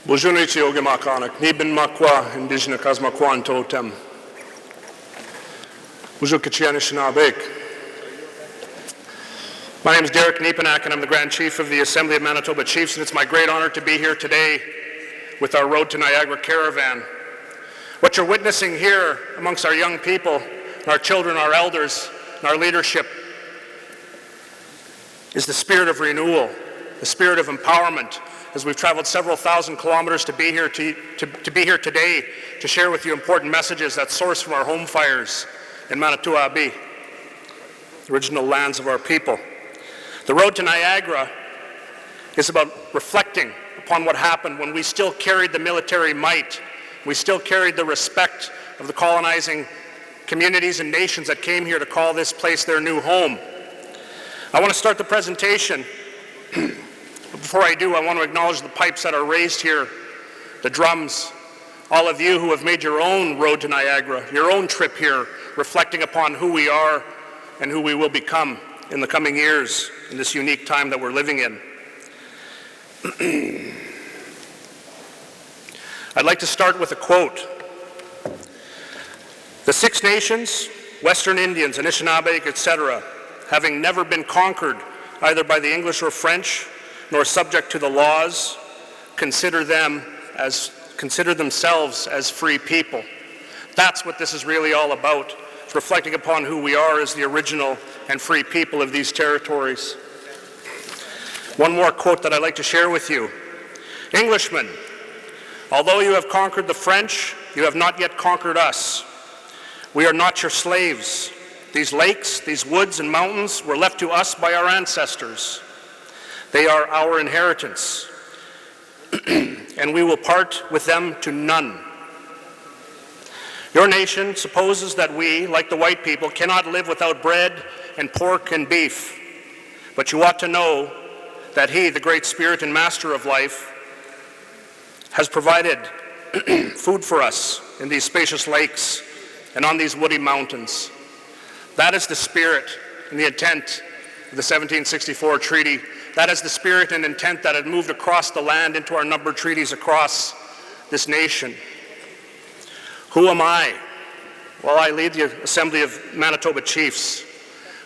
Bujunichi Ogimakanak, Nibin Makwa, Indigenous Kazmakwan Totem. Bujukichianishinabek. My name is Derek Nepinak, and I'm the Grand Chief of the Assembly of Manitoba Chiefs, and it's my great honor to be here today with our Road to Niagara caravan. What you're witnessing here amongst our young people, and our children, our elders, and our leadership is the spirit of renewal, the spirit of empowerment, as we've traveled several thousand kilometers to be here to be here today to share with you important messages that source from our home fires in Manitoba, the original lands of our people. The road to Niagara is about reflecting upon what happened when we still carried the military might, we still carried the respect of the colonizing communities and nations that came here to call this place their new home. I want to start the presentation. Before I do, I want to acknowledge the pipes that are raised here, the drums, all of you who have made your own road to Niagara, your own trip here, reflecting upon who we are and who we will become in the coming years in this unique time that we're living in. I'd like to start with a quote. The Six Nations, Western Indians, Anishinaabe, etc., having never been conquered either by the English or French, nor subject to the laws, consider themselves as free people. That's what this is really all about. It's reflecting upon who we are as the original and free people of these territories. One more quote that I'd like to share with you. Englishmen, although you have conquered the French, you have not yet conquered us. We are not your slaves. These lakes, these woods and mountains were left to us by our ancestors. They are our inheritance, and we will part with them to none. Your nation supposes that we, like the white people, cannot live without bread and pork and beef. But you ought to know that He, the great Spirit and Master of life, has provided food for us in these spacious lakes and on these woody mountains. That is the spirit and the intent of the 1764 treaty. That is the spirit and intent that had moved across the land into our numbered treaties across this nation. Who am I? Well, I lead the Assembly of Manitoba Chiefs,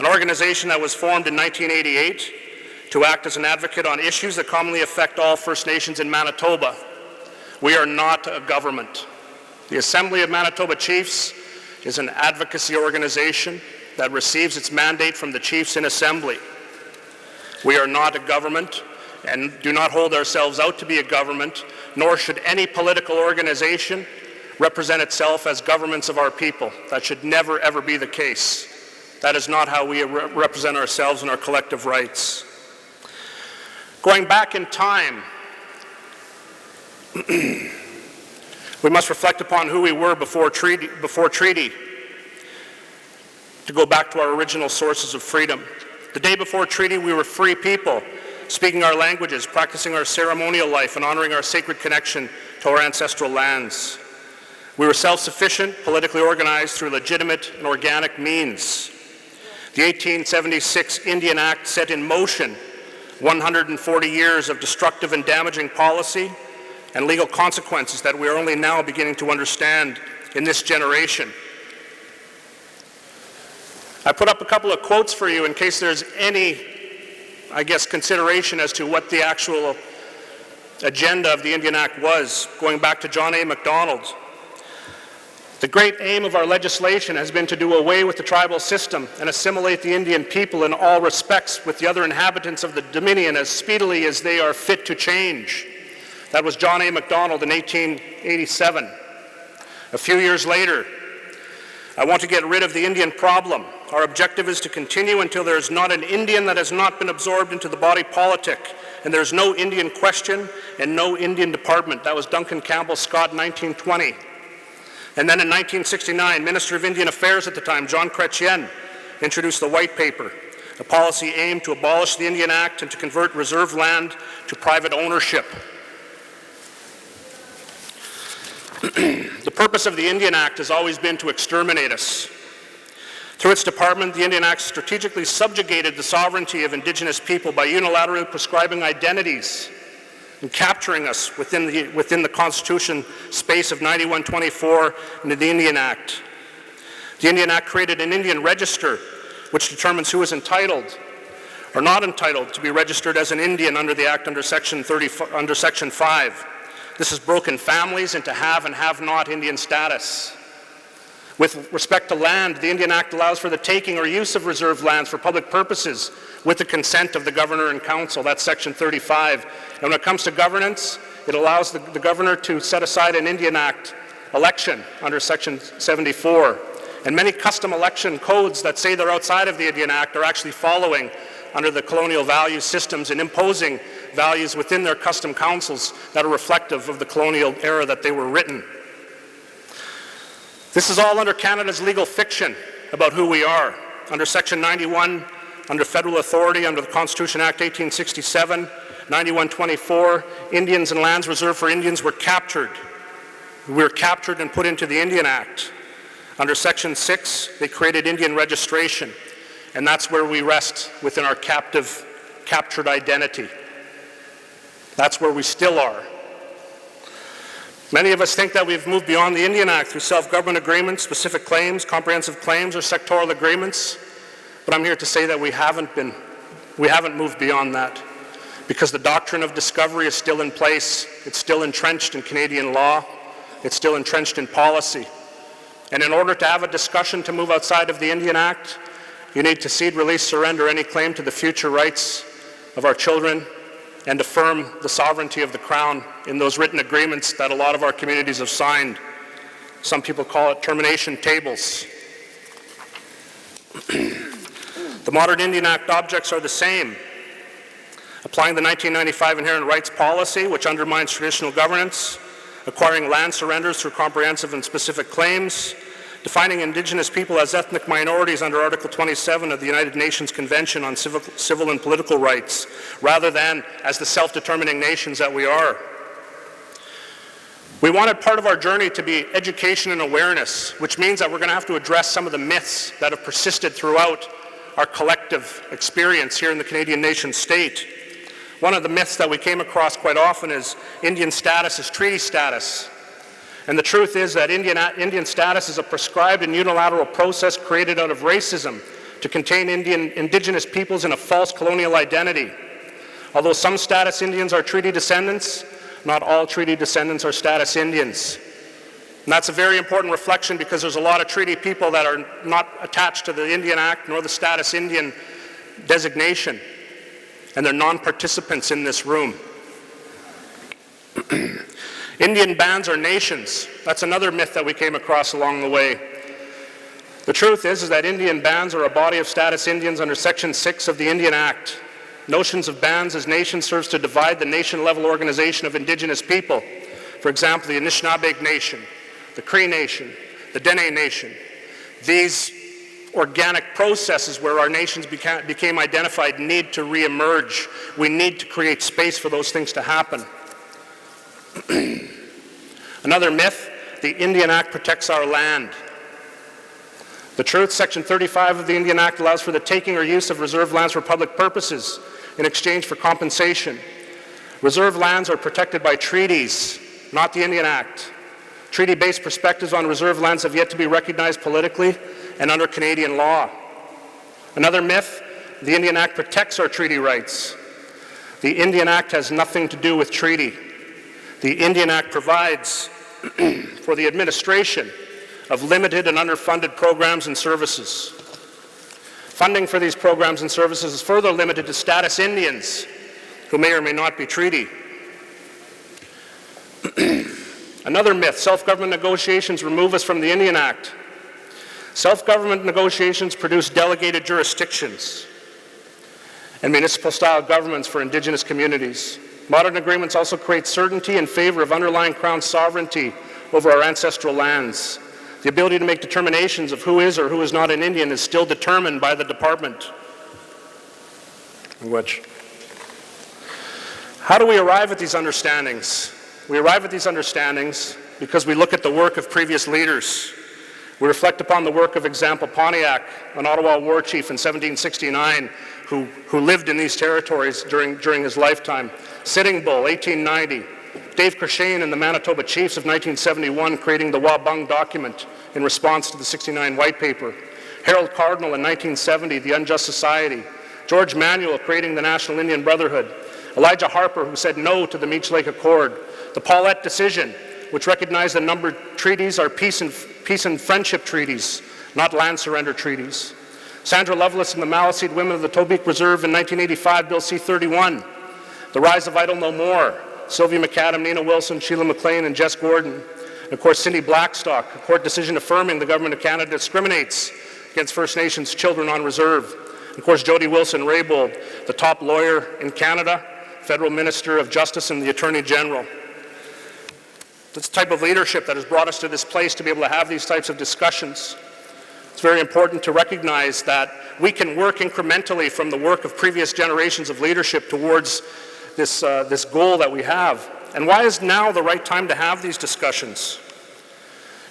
an organization that was formed in 1988 to act as an advocate on issues that commonly affect all First Nations in Manitoba. We are not a government. The Assembly of Manitoba Chiefs is an advocacy organization that receives its mandate from the chiefs in assembly. We are not a government and do not hold ourselves out to be a government, nor should any political organization represent itself as governments of our people. That should never, ever be the case. That is not how we represent ourselves and our collective rights. Going back in time, we must reflect upon who we were before treaty. To go back to our original sources of freedom. The day before treaty, we were free people, speaking our languages, practicing our ceremonial life, and honoring our sacred connection to our ancestral lands. We were self-sufficient, politically organized through legitimate and organic means. The 1876 Indian Act set in motion 140 years of destructive and damaging policy and legal consequences that we are only now beginning to understand in this generation. I put up a couple of quotes for you in case there's any, consideration as to what the actual agenda of the Indian Act was, going back to John A. Macdonald. The great aim of our legislation has been to do away with the tribal system and assimilate the Indian people in all respects with the other inhabitants of the Dominion as speedily as they are fit to change. That was John A. Macdonald in 1887. A few years later, I want to get rid of the Indian problem. Our objective is to continue until there is not an Indian that has not been absorbed into the body politic, and there is no Indian question and no Indian department. That was Duncan Campbell Scott, 1920. And then in 1969, Minister of Indian Affairs at the time, John Chrétien, introduced the White Paper, a policy aimed to abolish the Indian Act and to convert reserve land to private ownership. The purpose of the Indian Act has always been to exterminate us. Through its department, the Indian Act strategically subjugated the sovereignty of Indigenous people by unilaterally prescribing identities and capturing us within the Constitution space of 9124 and the Indian Act. The Indian Act created an Indian register which determines who is entitled or not entitled to be registered as an Indian under the Act under Section 5. This has broken families into have and have not Indian status. With respect to land, the Indian Act allows for the taking or use of reserved lands for public purposes with the consent of the Governor and Council. That's Section 35. And when it comes to governance, it allows the Governor to set aside an Indian Act election under Section 74. And many custom election codes that say they're outside of the Indian Act are actually following under the colonial value systems and imposing values within their custom councils that are reflective of the colonial era that they were written. This is all under Canada's legal fiction about who we are. Under Section 91, under federal authority, under the Constitution Act 1867, 9124, Indians and lands reserved for Indians were captured. We were captured and put into the Indian Act. Under Section 6, they created Indian registration, and that's where we rest within our captured identity. That's where we still are. Many of us think that we've moved beyond the Indian Act through self-government agreements, specific claims, comprehensive claims, or sectoral agreements, but I'm here to say that we haven't moved beyond that, because the doctrine of discovery is still in place. It's still entrenched in Canadian law. It's still entrenched in policy. And in order to have a discussion to move outside of the Indian Act, you need to cede, release, surrender any claim to the future rights of our children and affirm the sovereignty of the Crown in those written agreements that a lot of our communities have signed. Some people call it termination tables. The modern Indian Act objects are the same. Applying the 1995 Inherent Rights Policy, which undermines traditional governance, acquiring land surrenders through comprehensive and specific claims, defining Indigenous people as ethnic minorities under Article 27 of the United Nations Convention on Civil and Political Rights, rather than as the self-determining nations that we are. We wanted part of our journey to be education and awareness, which means that we're going to have to address some of the myths that have persisted throughout our collective experience here in the Canadian nation state. One of the myths that we came across quite often is Indian status is treaty status. And the truth is that Indian status is a prescribed and unilateral process created out of racism to contain Indigenous peoples in a false colonial identity. Although some status Indians are treaty descendants, not all treaty descendants are status Indians. And that's a very important reflection, because there's a lot of treaty people that are not attached to the Indian Act nor the status Indian designation, and they're non-participants in this room. Indian bands are nations. That's another myth that we came across along the way. The truth is that Indian bands are a body of status Indians under Section 6 of the Indian Act. Notions of bands as nations serves to divide the nation-level organization of Indigenous people. For example, the Anishinaabe Nation, the Cree Nation, the Dene Nation. These organic processes where our nations became identified need to re-emerge. We need to create space for those things to happen. Another myth, the Indian Act protects our land. The truth, Section 35 of the Indian Act allows for the taking or use of reserved lands for public purposes in exchange for compensation. Reserved lands are protected by treaties, not the Indian Act. Treaty-based perspectives on reserved lands have yet to be recognized politically and under Canadian law. Another myth, the Indian Act protects our treaty rights. The Indian Act has nothing to do with treaty. The Indian Act provides for the administration of limited and underfunded programs and services. Funding for these programs and services is further limited to status Indians, who may or may not be treaty. Another myth, self-government negotiations remove us from the Indian Act. Self-government negotiations produce delegated jurisdictions and municipal-style governments for Indigenous communities. Modern agreements also create certainty in favor of underlying Crown sovereignty over our ancestral lands. The ability to make determinations of who is or who is not an Indian is still determined by the department. How do we arrive at these understandings? We arrive at these understandings because we look at the work of previous leaders. We reflect upon the work of example Pontiac, an Ottawa war chief in 1769, who lived in these territories during his lifetime. Sitting Bull, 1890. Dave Crushane and the Manitoba Chiefs of 1971 creating the Wabung document in response to the 69 White Paper. Harold Cardinal in 1970, the Unjust Society. George Manuel creating the National Indian Brotherhood. Elijah Harper, who said no to the Meech Lake Accord. The Paulette Decision, which recognized that numbered treaties are peace and friendship treaties, not land surrender treaties. Sandra Lovelace and the Maliseet Women of the Tobique Reserve in 1985, Bill C-31. The Rise of Idle No More. Sylvia McAdam, Nina Wilson, Sheila McLean, and Jess Gordon. And of course, Cindy Blackstock, a court decision affirming the Government of Canada discriminates against First Nations children on reserve. And of course, Jody Wilson-Raybould, the top lawyer in Canada, Federal Minister of Justice and the Attorney General. This type of leadership that has brought us to this place to be able to have these types of discussions. It's very important to recognize that we can work incrementally from the work of previous generations of leadership towards this goal that we have. And why is now the right time to have these discussions?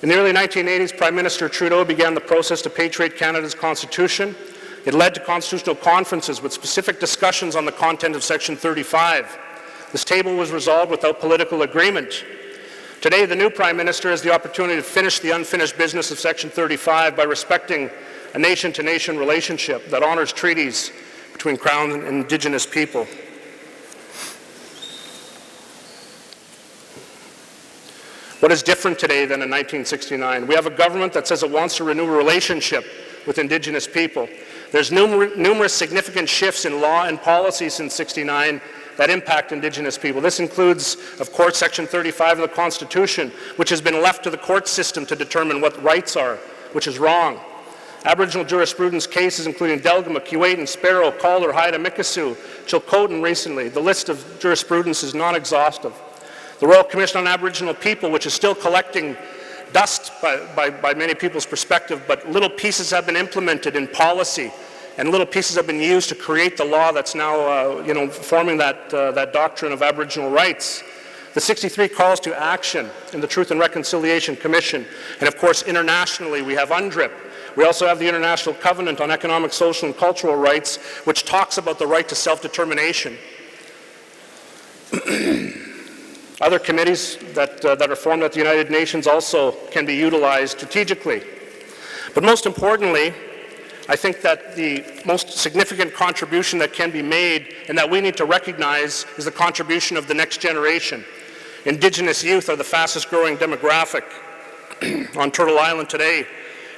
In the early 1980s, Prime Minister Trudeau began the process to patriate Canada's Constitution. It led to constitutional conferences with specific discussions on the content of Section 35. This table was resolved without political agreement. Today, the new Prime Minister has the opportunity to finish the unfinished business of Section 35 by respecting a nation-to-nation relationship that honors treaties between Crown and Indigenous people. What is different today than in 1969? We have a government that says it wants to renew a relationship with Indigenous people. There's numerous significant shifts in law and policy since '69 that impact Indigenous people. This includes, of course, Section 35 of the Constitution, which has been left to the court system to determine what rights are, which is wrong. Aboriginal jurisprudence cases including Delgama, Keewatin, Sparrow, Calder, Haida, Mikisew, Chilcotin recently. The list of jurisprudence is not exhaustive. The Royal Commission on Aboriginal People, which is still collecting dust by many people's perspective, but little pieces have been implemented in policy, and little pieces have been used to create the law that's now forming that doctrine of Aboriginal rights. The 63 calls to action in the Truth and Reconciliation Commission, and of course internationally we have UNDRIP. We also have the International Covenant on Economic, Social and Cultural Rights, which talks about the right to self-determination. Other committees that are formed at the United Nations also can be utilized strategically. But most importantly, I think that the most significant contribution that can be made and that we need to recognize is the contribution of the next generation. Indigenous youth are the fastest growing demographic on Turtle Island today,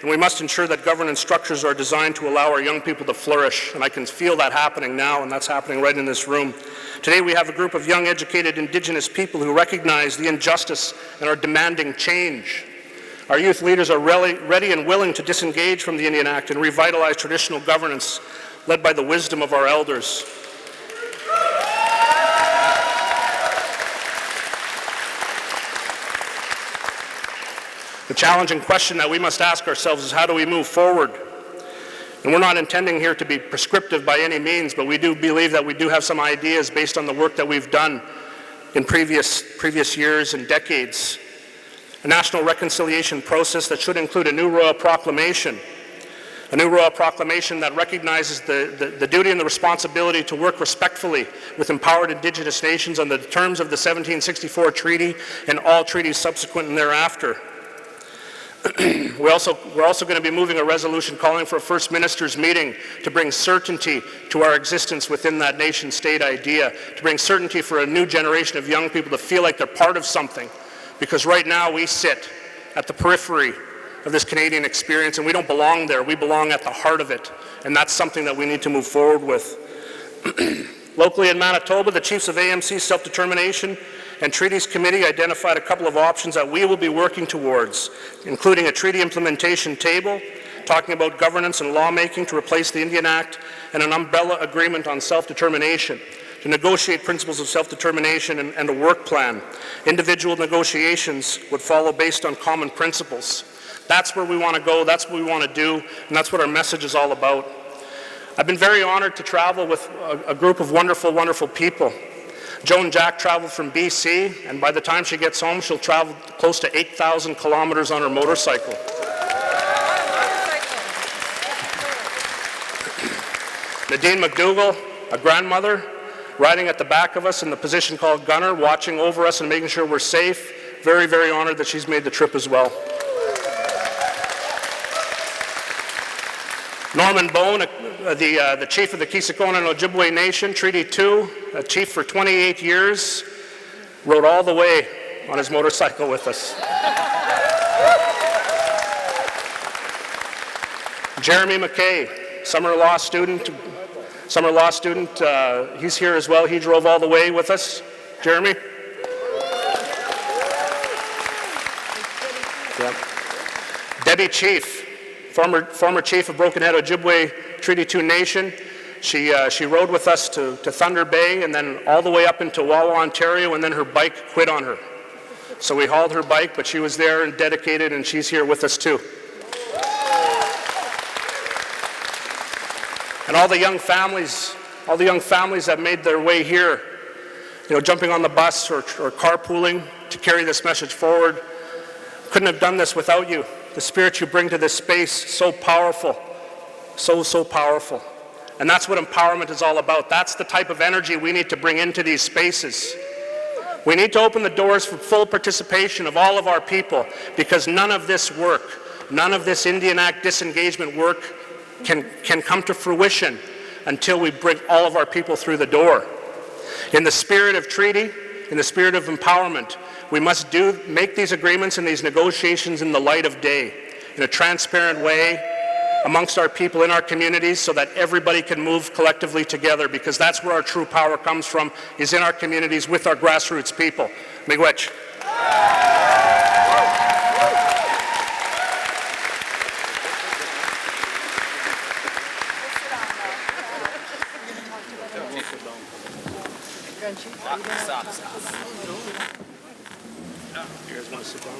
and we must ensure that governance structures are designed to allow our young people to flourish, and I can feel that happening now, and that's happening right in this room. Today we have a group of young, educated Indigenous people who recognize the injustice and are demanding change. Our youth leaders are ready and willing to disengage from the Indian Act and revitalize traditional governance led by the wisdom of our elders. The challenging question that we must ask ourselves is, how do we move forward? And we're not intending here to be prescriptive by any means, but we do believe that we do have some ideas based on the work that we've done in previous years and decades. A national reconciliation process that should include a new royal proclamation. A new royal proclamation that recognizes the duty and the responsibility to work respectfully with empowered Indigenous nations on the terms of the 1764 Treaty and all treaties subsequent and thereafter. We're also going to be moving a resolution calling for a First Minister's meeting to bring certainty to our existence within that nation-state idea, to bring certainty for a new generation of young people to feel like they're part of something. Because right now we sit at the periphery of this Canadian experience and we don't belong there, we belong at the heart of it. And that's something that we need to move forward with. Locally in Manitoba, the Chiefs of AMC Self-Determination and Treaties Committee identified a couple of options that we will be working towards, including a treaty implementation table, talking about governance and lawmaking to replace the Indian Act, and an umbrella agreement on self-determination, to negotiate principles of self-determination and a work plan. Individual negotiations would follow based on common principles. That's where we want to go, that's what we want to do, and that's what our message is all about. I've been very honored to travel with a group of wonderful, wonderful people. Joan Jack traveled from BC, and by the time she gets home, she'll travel close to 8,000 kilometers on her motorcycle. Nadine McDougall, a grandmother, riding at the back of us in the position called gunner, watching over us and making sure we're safe. Very, very honored that she's made the trip as well. Norman Bone, the chief of the Kisakona and Ojibwe Nation, Treaty 2, a chief for 28 years, rode all the way on his motorcycle with us. Jeremy McKay, summer law student, he's here as well. He drove all the way with us. Jeremy? Yep. Debbie Chief, former chief of Broken Head Ojibwe Treaty 2 Nation. She rode with us to Thunder Bay and then all the way up into Wawa, Ontario, and then her bike quit on her. So we hauled her bike, but she was there and dedicated, and she's here with us too. And all the young families that made their way here, jumping on the bus or carpooling to carry this message forward, couldn't have done this without you. The spirit you bring to this space, so powerful, so powerful. And that's what empowerment is all about. That's the type of energy we need to bring into these spaces. We need to open the doors for full participation of all of our people, because none of this work, none of this Indian Act disengagement work can come to fruition until we bring all of our people through the door. In the spirit of treaty, in the spirit of empowerment, we must make these agreements and these negotiations in the light of day, in a transparent way amongst our people in our communities, so that everybody can move collectively together, because that's where our true power comes from, is in our communities with our grassroots people. Miigwech. You guys want to sit down?